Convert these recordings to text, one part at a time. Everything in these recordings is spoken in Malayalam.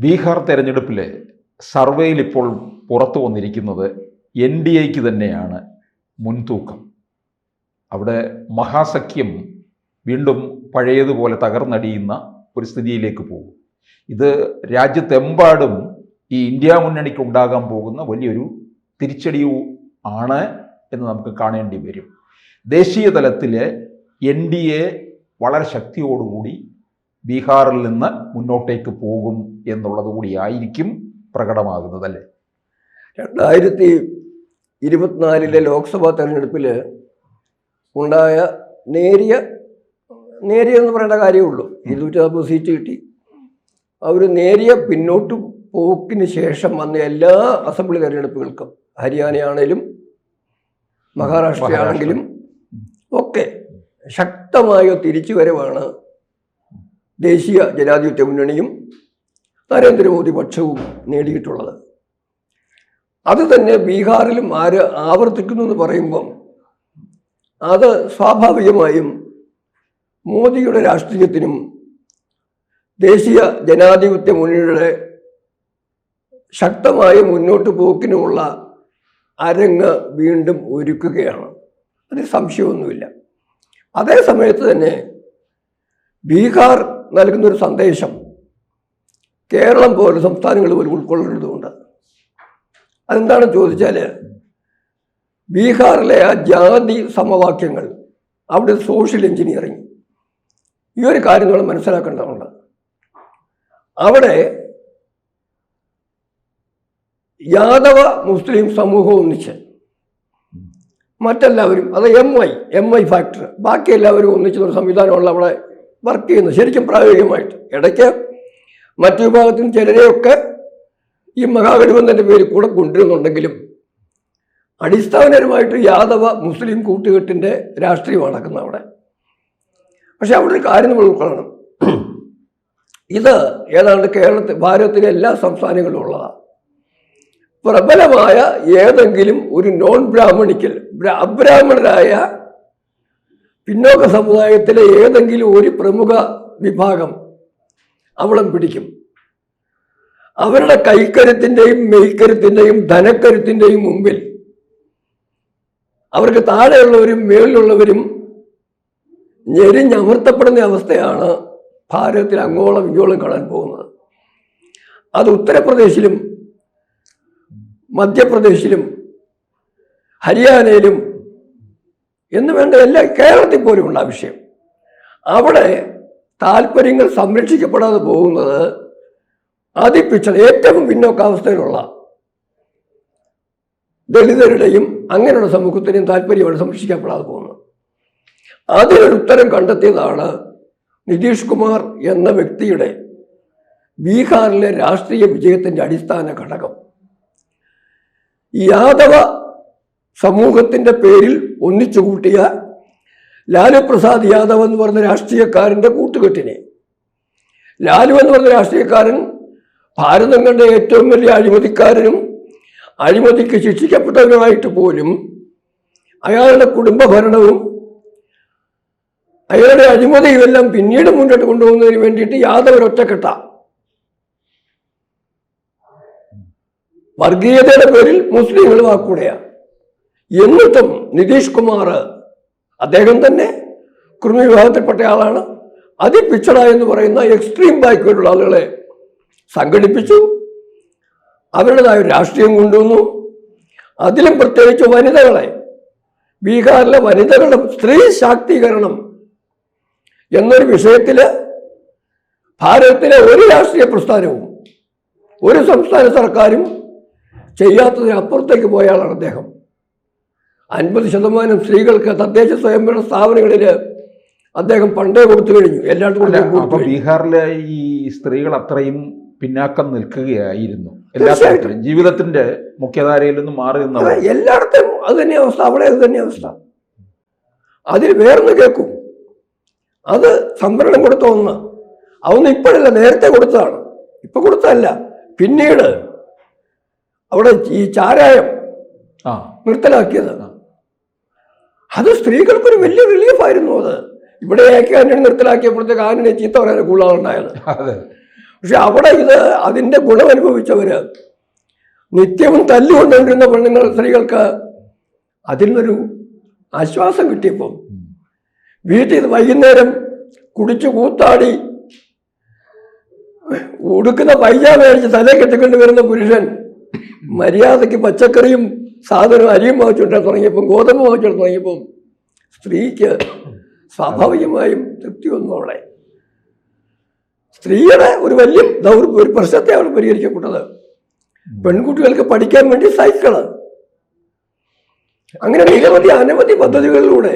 ബീഹാർ തെരഞ്ഞെടുപ്പിലെ സർവേയിൽ ഇപ്പോൾ പുറത്തു വന്നിരിക്കുന്നത് NDAക്ക് തന്നെയാണ് മുൻതൂക്കം. അവിടെ മഹാസഖ്യം വീണ്ടും പഴയതുപോലെ തകർന്നടിയുന്ന ഒരു സ്ഥിതിയിലേക്ക് പോകും. ഇത് രാജ്യത്തെമ്പാടും ഈ ഇന്ത്യ മുന്നണിക്ക് ഉണ്ടാകാൻ പോകുന്ന വലിയൊരു തിരിച്ചടിയും ആണ് എന്ന് നമുക്ക് കാണേണ്ടി വരും. ദേശീയ തലത്തിൽ NDA വളരെ ശക്തിയോടുകൂടി ബീഹാറിൽ നിന്ന് മുന്നോട്ടേക്ക് പോകും എന്നുള്ളത് കൂടിയായിരിക്കും പ്രകടമാകുന്നതല്ലേ. 2024 ലോക്സഭാ തെരഞ്ഞെടുപ്പിൽ ഉണ്ടായ നേരിയ എന്ന് പറയേണ്ട കാര്യമുള്ളൂ. 240 സീറ്റ് കിട്ടി. അവർ നേരിയ പിന്നോട്ട് പോക്കിന് ശേഷം വന്ന എല്ലാ അസംബ്ലി തെരഞ്ഞെടുപ്പുകൾക്കും ഹരിയാനയാണേലും മഹാരാഷ്ട്രയാണെങ്കിലും ഒക്കെ ശക്തമായ തിരിച്ചുവരവാണ് ദേശീയ ജനാധിപത്യ മുന്നണിയും നരേന്ദ്രമോദി പക്ഷവും നേടിയിട്ടുള്ളത്. അത് തന്നെ ബീഹാറിലും ആവർത്തിക്കുന്നു എന്ന് പറയുമ്പം അത് സ്വാഭാവികമായും മോദിയുടെ രാഷ്ട്രീയത്തിനും ദേശീയ ജനാധിപത്യ മുന്നണിയുടെ ശക്തമായ മുന്നോട്ട് പോക്കിനുമുള്ള അരങ്ങ് വീണ്ടും ഒരുക്കുകയാണ്. അതിൽ സംശയമൊന്നുമില്ല. അതേ സമയത്ത് തന്നെ ബീഹാർ നൽകുന്നൊരു സന്ദേശം കേരളം പോലെ സംസ്ഥാനങ്ങൾ പോലും ഉൾക്കൊള്ളേണ്ടതുണ്ട്. അതെന്താണെന്ന് ചോദിച്ചാൽ, ബീഹാറിലെ ആ ജാതി സമവാക്യങ്ങൾ, അവിടെ സോഷ്യൽ എഞ്ചിനീയറിങ്, ഈ ഒരു കാര്യം നമ്മൾ മനസ്സിലാക്കേണ്ടതുണ്ട്. അവിടെ യാദവ മുസ്ലിം സമൂഹം ഒന്നിച്ച് മറ്റെല്ലാവരും, അത് MI ഫാക്ടർ, ബാക്കി എല്ലാവരും ഒന്നിച്ചൊരു സംവിധാനമുള്ള അവിടെ വർക്ക് ചെയ്യുന്നത് ശരിക്കും പ്രായോഗികമായിട്ട്. ഇടയ്ക്ക് മറ്റു വിഭാഗത്തിൽ ചിലരെയൊക്കെ ഈ മഹാഗഠബന്ധൻ്റെ പേരിൽ കൂടെ കൊണ്ടുവരുന്നുണ്ടെങ്കിലും അടിസ്ഥാനപരമായിട്ട് യാദവ മുസ്ലിം കൂട്ടുകെട്ടിൻ്റെ രാഷ്ട്രീയമാണ് നടക്കുന്നത് അവിടെ. പക്ഷെ അവിടെ ഒരു കാര്യം നമ്മൾ ഉൾക്കൊള്ളണം. ഇത് ഏതാണ്ട് ഭാരതത്തിലെ എല്ലാ സംസ്ഥാനങ്ങളിലും ഉള്ളതാണ്. പ്രബലമായ ഏതെങ്കിലും ഒരു നോൺ ബ്രാഹ്മണിക്കൽ അബ്രാഹ്മണരായ പിന്നോക്ക സമുദായത്തിലെ ഏതെങ്കിലും ഒരു പ്രമുഖ വിഭാഗം അവളം പിടിക്കും. അവരുടെ കൈക്കരുത്തിൻ്റെയും മെയ്ക്കരുത്തിൻ്റെയും ധനക്കരുത്തിൻ്റെയും മുമ്പിൽ അവർക്ക് താഴെയുള്ളവരും മേളിലുള്ളവരും ഞെരിഞ്ഞമർത്തപ്പെടുന്ന അവസ്ഥയാണ് ഭാരതത്തിൽ അങ്ങോളം ഇങ്ങോളം കാണാൻ പോകുന്നത്. അത് ഉത്തർപ്രദേശിലും മധ്യപ്രദേശിലും ഹരിയാനയിലും എന്ന് വേണ്ട എല്ലാ കേരളത്തിൽ പോലുമുള്ള വിഷയം. അവിടെ താല്പര്യങ്ങൾ സംരക്ഷിക്കപ്പെടാതെ പോകുന്നത് ഏറ്റവും പിന്നോക്കാവസ്ഥയിലുള്ള ദളിതരുടെയും അങ്ങനെയുള്ള സമൂഹത്തിൻ്റെയും താല്പര്യമാണ് സംരക്ഷിക്കപ്പെടാതെ പോകുന്നത്. അതിനൊരു ഉത്തരം കണ്ടെത്തിയതാണ് നിതീഷ് കുമാർ എന്ന വ്യക്തിയുടെ ബീഹാറിലെ രാഷ്ട്രീയ വിജയത്തിൻ്റെ അടിസ്ഥാന ഘടകം. യാദവ സമൂഹത്തിൻ്റെ പേരിൽ ഒന്നിച്ചു കൂട്ടിയ ലാലു പ്രസാദ് യാദവ് എന്ന് പറഞ്ഞ രാഷ്ട്രീയക്കാരൻ്റെ കൂട്ടുകെട്ടിനെ, ലാലു എന്ന് പറഞ്ഞ രാഷ്ട്രീയക്കാരൻ ഭാരതം കണ്ട ഏറ്റവും വലിയ അഴിമതിക്കാരനും അഴിമതിക്ക് ശിക്ഷിക്കപ്പെട്ടവരുമായിട്ട് പോലും അയാളുടെ കുടുംബ ഭരണവും അയാളുടെ അഴിമതിയുമെല്ലാം പിന്നീട് മുന്നോട്ട് കൊണ്ടുപോകുന്നതിന് വേണ്ടിയിട്ട് യാദവർ ഒറ്റക്കെട്ട വർഗീയതയുടെ പേരിൽ മുസ്ലിങ്ങൾ വാക്കൂടെയാണ്. എന്നിട്ടും നിതീഷ് കുമാർ, അദ്ദേഹം തന്നെ കുർമി വിഭാഗത്തിൽപ്പെട്ട ആളാണ്, അതിപിച്ചട എന്ന് പറയുന്ന എക്സ്ട്രീം ബാക്ക്വേർഡുള്ള ആളുകളെ സംഘടിപ്പിച്ചു, അവരുടേതായ രാഷ്ട്രീയം കൊണ്ടുവന്നു. അതിലും പ്രത്യേകിച്ച് വനിതകളെ, ബീഹാറിലെ വനിതകളുടെ സ്ത്രീ ശാക്തീകരണം എന്നൊരു വിഷയത്തിൽ ഭാരതത്തിലെ ഒരു രാഷ്ട്രീയ പ്രസ്ഥാനവും ഒരു സംസ്ഥാന സർക്കാരും ചെയ്യാത്തതിന് അപ്പുറത്തേക്ക് പോയ ആളാണ് അദ്ദേഹം. 50% സ്ത്രീകൾക്ക് തദ്ദേശ സ്വയംഭരണ സ്ഥാപനങ്ങളിൽ അദ്ദേഹം പണ്ടേ കൊടുത്തു കഴിഞ്ഞു. എല്ലായിടത്തും ബീഹാറിലെ ഈ സ്ത്രീകൾ അത്രയും പിന്നാക്കം നിൽക്കുകയായിരുന്നു. എല്ലാത്തിനും ജീവിതത്തിന്റെ മുഖ്യധാരയിൽ നിന്ന് മാറി നിന്ന എല്ലായിടത്തും അത് തന്നെ അവസ്ഥ, അവിടെ അത് തന്നെ അവസ്ഥ. അതിൽ വേറൊന്ന് കേൾക്കും, അത് സംവരണം കൊടുത്ത ഒന്ന്, അതൊന്നും ഇപ്പോഴല്ല, നേരത്തെ കൊടുത്തതാണ്. ഇപ്പൊ കൊടുത്തതല്ല, പിന്നീട് അവിടെ ഈ ചാരായം നിർത്തലാക്കിയത്, അത് സ്ത്രീകൾക്കൊരു വലിയ റിലീഫായിരുന്നു. അത് ഇവിടെ ആന്റണി നിർത്തലാക്കിയപ്പോഴത്തേക്ക് ആന്റണി ചീത്ത പറയാൻ കൂടുതലുണ്ടായത്. പക്ഷെ അവിടെ അതിന്റെ ഗുണം അനുഭവിച്ചവര് നിത്യവും തല്ലുകൊണ്ടുകൊണ്ടിരുന്ന പെണ്ണുങ്ങൾ സ്ത്രീകൾക്ക് അതിൽ നിന്നൊരു ആശ്വാസം കിട്ടിയപ്പോൾ വീട്ടിൽ വൈകുന്നേരം കുടിച്ചു കൂത്താടി ഉടുക്കുന്ന പൈജാമ അടിച്ച് തലേ കെട്ടിക്കൊണ്ട് വരുന്ന പുരുഷൻ മര്യാദയ്ക്ക് പച്ചക്കറിയും സാധനവും അരിയും വാങ്ങിച്ചുകൊണ്ടാൻ തുടങ്ങിയപ്പം ഗോതമ്പ് വാങ്ങിച്ചുകൊണ്ട് തുടങ്ങിയപ്പം സ്ത്രീക്ക് സ്വാഭാവികമായും തൃപ്തി വന്നു. അവിടെ സ്ത്രീയുടെ ഒരു വലിയ ഒരു പ്രശ്നത്തെ അവിടെ പരിഹരിക്കപ്പെട്ടത്. പെൺകുട്ടികൾക്ക് പഠിക്കാൻ വേണ്ടി സൈക്കിള്, അങ്ങനെ നിരവധി അനവധി പദ്ധതികളിലൂടെ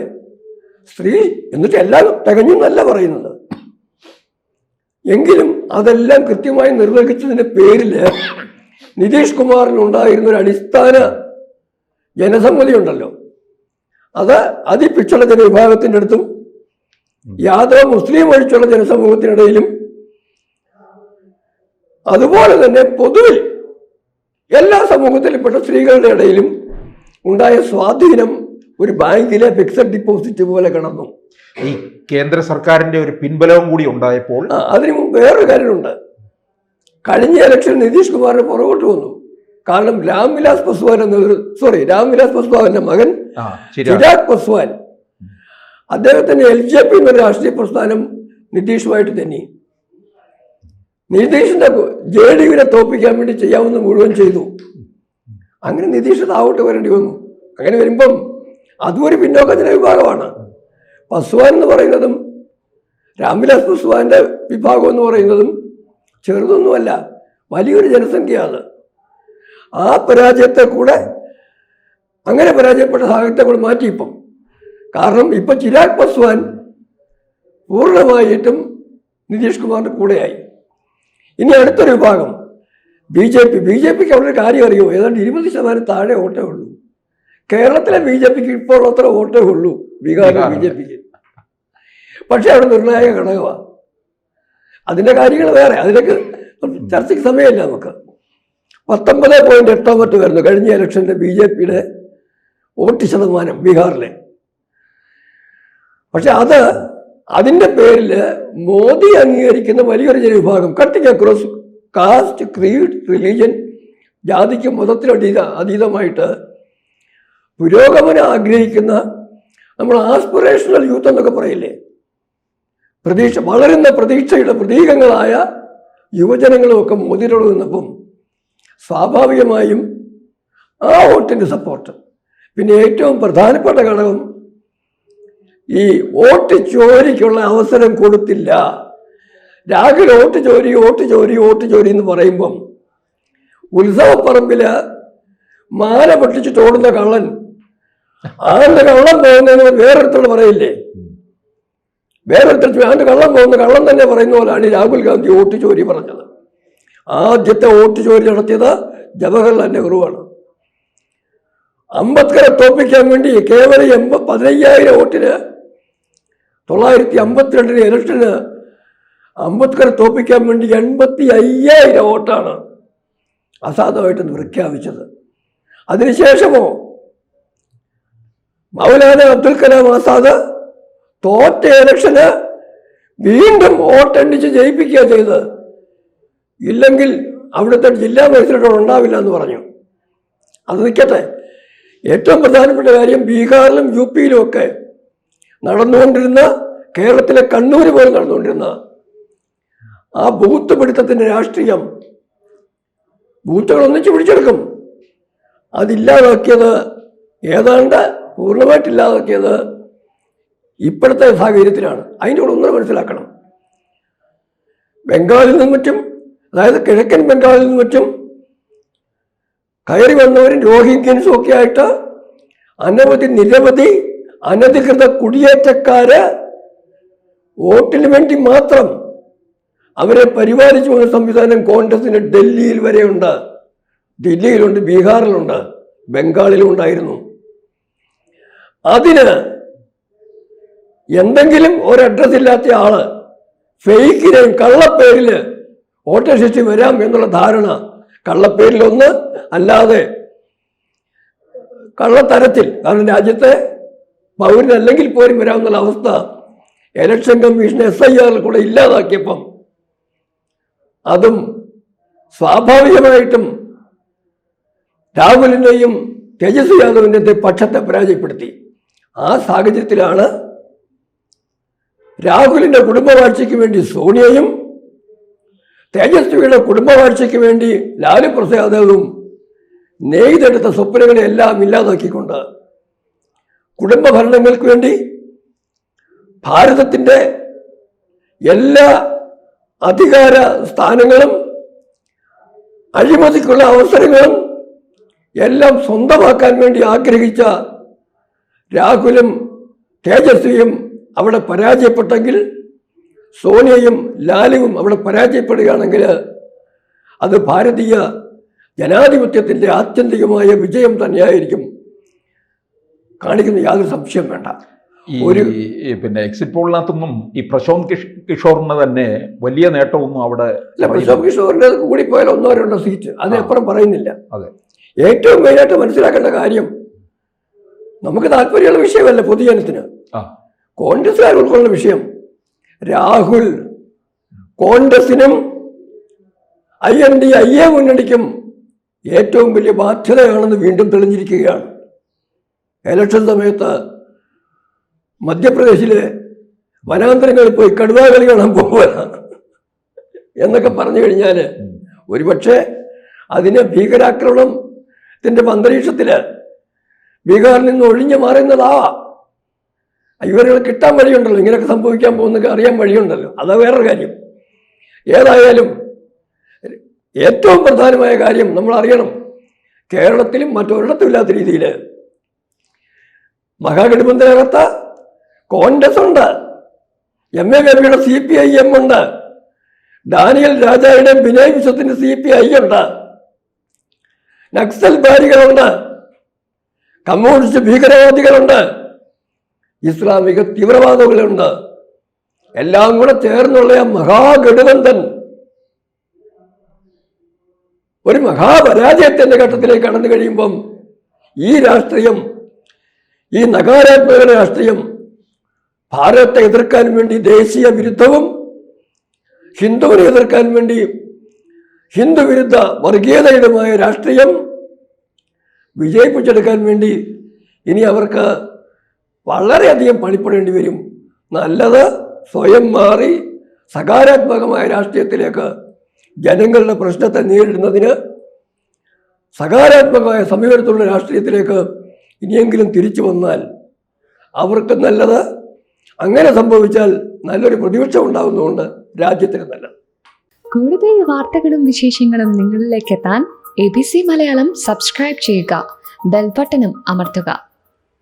സ്ത്രീ, എന്നിട്ട് എല്ലാം തികഞ്ഞു എന്നല്ല പറയുന്നത്, എങ്കിലും അതെല്ലാം കൃത്യമായി നിർവഹിച്ചതിന്റെ പേരില് നിതീഷ് കുമാറിനുണ്ടായിരുന്ന ഒരു അടിസ്ഥാന ജനസമ്മതി ഉണ്ടല്ലോ, അത് അതിപിച്ചുള്ള ജനവിഭാഗത്തിൻ്റെ അടുത്തും യാദവ മുസ്ലിം ഒഴിച്ചുള്ള ജനസമൂഹത്തിനിടയിലും അതുപോലെ തന്നെ പൊതുവിൽ എല്ലാ സമൂഹത്തിൽപ്പെട്ട സ്ത്രീകളുടെ ഇടയിലും ഉണ്ടായ സ്വാധീനം ഒരു ബാങ്കിലെ ഫിക്സഡ് ഡിപ്പോസിറ്റ് പോലെ കിടന്നു. ഈ കേന്ദ്ര സർക്കാരിന്റെ ഒരു പിൻബലവും കൂടി ഉണ്ടായപ്പോൾ അതിന് മുമ്പ് വേറൊരു കാര്യമുണ്ട്. കഴിഞ്ഞ ഇലക്ഷൻ നിതീഷ് കുമാറിന് പുറകോട്ട് വന്നു. കാരണം രാംവിലാസ് പസ്വാന്റെ മകൻ ചിരാഗ് പസ്വാൻ, അദ്ദേഹത്തിന് LJP എന്നൊരു രാഷ്ട്രീയ പ്രസ്ഥാനം നിതീഷുമായിട്ട് തന്നെ. നിതീഷിന്റെ JDUവിനെ തോൽപ്പിക്കാൻ വേണ്ടി ചെയ്യാവുന്ന മുഴുവൻ ചെയ്തു. അങ്ങനെ നിതീഷ് താവോട്ട് വരേണ്ടി വന്നു. അങ്ങനെ വരുമ്പം അതും ഒരു പിന്നോക്ക ജനവിഭാഗമാണ്. പസ്വാൻ എന്ന് പറയുന്നതും രാംവിലാസ് പസ്വാന്റെ വിഭാഗം എന്ന് പറയുന്നതും ചെറുതൊന്നുമല്ല, വലിയൊരു ജനസംഖ്യയാണ്. ആ പരാജയത്തെ കൂടെ, അങ്ങനെ പരാജയപ്പെട്ട സാഹചര്യത്തെ കൂടെ മാറ്റി ഇപ്പം. കാരണം ഇപ്പം ചിരാഗ് പസ്വാൻ പൂർണ്ണമായിട്ടും നിതീഷ് കുമാറിന്റെ കൂടെയായി. ഇനി അടുത്തൊരു വിഭാഗം BJPക്ക് അവിടെ ഒരു കാര്യം അറിയുമോ? ഏതാണ്ട് 20% താഴെ വോട്ടേ ഉള്ളൂ. കേരളത്തിലെ BJPക്ക് ഇപ്പോൾ അത്ര വോട്ടേ ഉള്ളൂ, ബീഹാറിലെ BJPക്ക്. പക്ഷെ അവിടെ നിർണായക ഘടകമാണ്. അതിൻ്റെ കാര്യങ്ങൾ വേറെ, അതിലേക്ക് ചർച്ചയ്ക്ക് സമയമില്ല നമുക്ക്. 19.8 വരുന്നു കഴിഞ്ഞ ഇലക്ഷൻ്റെ BJPയുടെ വോട്ട് ശതമാനം ബീഹാറിലെ. പക്ഷെ അതിൻ്റെ പേരിൽ മോദി അംഗീകരിക്കുന്ന വലിയൊരു ജനവിഭാഗം, cutting across caste, creed, religion, ജാതിക്കും മതത്തിനും അതീതമായിട്ട് പുരോഗമനം ആഗ്രഹിക്കുന്ന, നമ്മൾ ആസ്പിറേഷണൽ യൂത്ത് എന്നൊക്കെ പറയില്ലേ, വളരുന്ന പ്രതീക്ഷയുടെ പ്രതീകങ്ങളായ യുവജനങ്ങളുമൊക്കെ മോദിയോട് നിന്നപ്പം സ്വാഭാവികമായും ആ വോട്ടിൻ്റെ സപ്പോർട്ട്. പിന്നെ ഏറ്റവും പ്രധാനപ്പെട്ട ഘടകം, ഈ വോട്ട് ചോരിക്കുള്ള അവസരം കൊടുത്തില്ല. രാഹുൽ വോട്ട് ചോരി എന്ന് പറയുമ്പം ഉത്സവപ്പറമ്പില് മാല പൊട്ടിച്ചിട്ട് ഓടുന്ന കള്ളൻ, ആണ്ട് കള്ളം പോകുന്നതെന്ന് വേറൊരുത്തോട് പറയില്ലേ, വേറൊരുത്തർ ആണ്ട് കള്ളം പോകുന്ന കള്ളം തന്നെ പറയുന്ന പോലെയാണ് രാഹുൽ ഗാന്ധി വോട്ട് ചോരി പറഞ്ഞത്. ആദ്യത്തെ വോട്ട് ചോരി നടത്തിയത് ജവഹർലാൽ നെഹ്റുവാണ്. അംബേദ്കറെ തോൽപ്പിക്കാൻ വേണ്ടി കേവലം 15,000 വോട്ടിന് 952 ഇലക്ഷന് അംബേദ്കറെ തോൽപ്പിക്കാൻ വേണ്ടി 85,000 വോട്ടാണ് അസാധുവായിട്ട് പ്രഖ്യാപിച്ചത്. അതിനുശേഷമോ മൗലാന അബ്ദുൽ കലാം ആസാദ് തോറ്റ ഇലക്ഷന് വീണ്ടും വോട്ടെണ്ണിച്ച് ജയിപ്പിക്കുക ചെയ്ത്, ഇല്ലെങ്കിൽ അവിടുത്തെ ജില്ലാ മജിസ്ട്രേറ്റ് ഉണ്ടാവില്ല എന്ന് പറഞ്ഞു. അത് നിൽക്കട്ടെ. ഏറ്റവും പ്രധാനപ്പെട്ട കാര്യം, ബീഹാറിലും UPയിലും ഒക്കെ നടന്നുകൊണ്ടിരുന്ന, കേരളത്തിലെ കണ്ണൂർ പോലെ നടന്നുകൊണ്ടിരുന്ന ആ ബൂത്ത് പിടുത്തത്തിൻ്റെ രാഷ്ട്രീയം, ബൂത്തുകൾ ഒന്നിച്ച് പിടിച്ചെടുക്കും, അതില്ലാതാക്കിയത്, ഏതാണ്ട് പൂർണ്ണമായിട്ടില്ലാതാക്കിയത് ഇപ്പോഴത്തെ സാഹചര്യത്തിലാണ്. അതിൻ്റെ കൂടെ ഒന്നും മനസ്സിലാക്കണം, ബംഗാളിൽ നിന്നും മറ്റും, അതായത് കിഴക്കൻ ബംഗാളിൽ നിന്നും മറ്റും കയറി വന്നവരും രോഹിംഗ്യൻസും ഒക്കെ ആയിട്ട് നിരവധി അനധികൃത കുടിയേറ്റക്കാര് വോട്ടിന് വേണ്ടി മാത്രം അവരെ പരിപാലിച്ചു പോകുന്ന സംവിധാനം കോൺഗ്രസിന് ഡൽഹിയിൽ വരെയുണ്ട്. ദില്ലിയിലുണ്ട്, ബീഹാറിലുണ്ട്, ബംഗാളിലും ഉണ്ടായിരുന്നു. അതിന് എന്തെങ്കിലും ഒരു അഡ്രസ് ഇല്ലാത്ത ആള് ഫേക്കിനെയും കള്ളപ്പേരിൽ വോട്ടർ ലിസ്റ്റിൽ വരാം എന്നുള്ള ധാരണ, കള്ളപ്പേരിലൊന്ന്, അല്ലാതെ കള്ളത്തരത്തിൽ, കാരണം രാജ്യത്തെ പൗരനല്ലെങ്കിൽ പോലും വരാമെന്നുള്ള അവസ്ഥ ഇലക്ഷൻ കമ്മീഷൻ SIR കൂടെ ഇല്ലാതാക്കിയപ്പം അതും സ്വാഭാവികമായിട്ടും രാഹുലിനെയും തേജസ്വി യാദവിൻ്റെ പക്ഷത്തെ പരാജയപ്പെടുത്തി. ആ സാഹചര്യത്തിലാണ് രാഹുലിന്റെ കുടുംബവാഴ്ചയ്ക്ക് വേണ്ടി സോണിയയും തേജസ്വിയുടെ കുടുംബവാഴ്ചയ്ക്ക് വേണ്ടി ലാലു പ്രസാദ് യാദവും നെയ്തെടുത്ത സ്വപ്നങ്ങളെല്ലാം ഇല്ലാതാക്കിക്കൊണ്ട് കുടുംബ ഭരണങ്ങൾക്ക് വേണ്ടി ഭാരതത്തിൻ്റെ എല്ലാ അധികാര സ്ഥാനങ്ങളും അഴിമതിക്കുള്ള അവസരങ്ങളും എല്ലാം സ്വന്തമാക്കാൻ വേണ്ടി ആഗ്രഹിച്ച രാഹുലും തേജസ്വിയും അവിടെ പരാജയപ്പെട്ടെങ്കിൽ, സോണിയയും ലാലുവും അവിടെ പരാജയപ്പെടുകയാണെങ്കിൽ അത് ഭാരതീയ ജനാധിപത്യത്തിൻ്റെ ആത്യന്തികമായ വിജയം തന്നെയായിരിക്കും കാണിക്കുന്ന യാതൊരു സംശയം വേണ്ട. പിന്നെ എക്സിറ്റ് പോളിനകത്തൊന്നും ഈ പ്രശാന്ത് കിഷോറിന് തന്നെ വലിയ നേട്ടമൊന്നും അവിടെ പ്രശാന്ത് കിഷോറിന്റെ കൂടിപ്പോയാൽ 1-2 സീറ്റ്, അതിനപ്പുറം പറയുന്നില്ല. അതെ, ഏറ്റവും മെയിനായിട്ട് മനസ്സിലാക്കേണ്ട കാര്യം, നമുക്ക് താല്പര്യമുള്ള വിഷയമല്ല പൊതുജനത്തിന്, കോൺഗ്രസ്സുകാർ ഉൾക്കൊള്ളുന്ന വിഷയം. രാഹുൽ കോൺഗ്രസിനും INDA മുന്നണിക്കും ഏറ്റവും വലിയ ബാധ്യതയാണെന്ന് വീണ്ടും തെളിഞ്ഞിരിക്കുകയാണ്. ഇലക്ഷൻ സമയത്ത് മധ്യപ്രദേശിലെ വനാന്തരങ്ങളിൽ പോയി കടുവാകളി കാണാൻ പോവുക എന്നൊക്കെ പറഞ്ഞു കഴിഞ്ഞാൽ ഒരുപക്ഷെ അതിന് ഭീകരാക്രമണത്തിൻ്റെ അന്തരീക്ഷത്തിൽ ബീഹാറിൽ നിന്ന് ഒഴിഞ്ഞു മാറുന്നതാവാം. ഇവരുകൾ കിട്ടാൻ വഴിയുണ്ടല്ലോ, ഇങ്ങനെയൊക്കെ സംഭവിക്കാൻ പോകുന്നൊക്കെ അറിയാൻ വഴിയുണ്ടല്ലോ, അതാ വേറൊരു കാര്യം. ഏതായാലും ഏറ്റവും പ്രധാനമായ കാര്യം നമ്മൾ അറിയണം, കേരളത്തിലും മറ്റൊരിടത്തും ഇല്ലാത്ത രീതിയിൽ മഹാഗഠബന്ധനകത്ത് കോൺഗ്രസ് ഉണ്ട്, MA ബേബിയുടെ CPIM ഉണ്ട്, ഡാനിയൽ രാജായുടെ ബിനോയ് വിശ്വത്തിന്റെ CPI ഉണ്ട്, നക്സൽ ബാരികളുണ്ട്, കമ്മ്യൂണിസ്റ്റ് ഭീകരവാദികളുണ്ട്, ഇസ്ലാമിക തീവ്രവാദികളുണ്ട്. എല്ലാം കൂടെ ചേർന്നുള്ള മഹാഗഠബന്ധൻ ഒരു മഹാപരാജയത്തിന്റെ ഘട്ടത്തിലേക്ക് കടന്നു കഴിയുമ്പം ഈ രാഷ്ട്രീയം, ഈ നകാരാത്മക രാഷ്ട്രീയം ഭാരതത്തെ എതിർക്കാൻ വേണ്ടി ദേശീയ വിരുദ്ധവും ഹിന്ദുവിനെ എതിർക്കാൻ വേണ്ടി ഹിന്ദു വിരുദ്ധ വർഗീയതയുടേതുമായ രാഷ്ട്രീയം വിജയിപ്പിച്ചെടുക്കാൻ വേണ്ടി ഇനി അവർക്ക് വളരെയധികം പണിപ്പെടേണ്ടി വരും. നല്ലത് സ്വയം മാറി സകാരാത്മകമായ രാഷ്ട്രീയത്തിലേക്ക് ജനങ്ങളുടെ പ്രശ്നത്തെ നേരിടുന്നതിന് സകാരാത്മകമായ സമീപനത്തിലുള്ള രാഷ്ട്രീയത്തിലേക്ക് ഇനിയെങ്കിലും തിരിച്ചു വന്നാൽ അവർക്ക് നല്ലത്. അങ്ങനെ സംഭവിച്ചാൽ നല്ലൊരു പ്രതിപക്ഷം ഉണ്ടാകുന്നതുകൊണ്ട് രാജ്യത്തിന് നല്ലത്. കൂടുതൽ വാർത്തകളും വിശേഷങ്ങളും നിങ്ങളിലേക്ക് എത്താൻ ABC മലയാളം സബ്സ്ക്രൈബ് ചെയ്യുക, ബെൽ ബട്ടണും അമർത്തുക.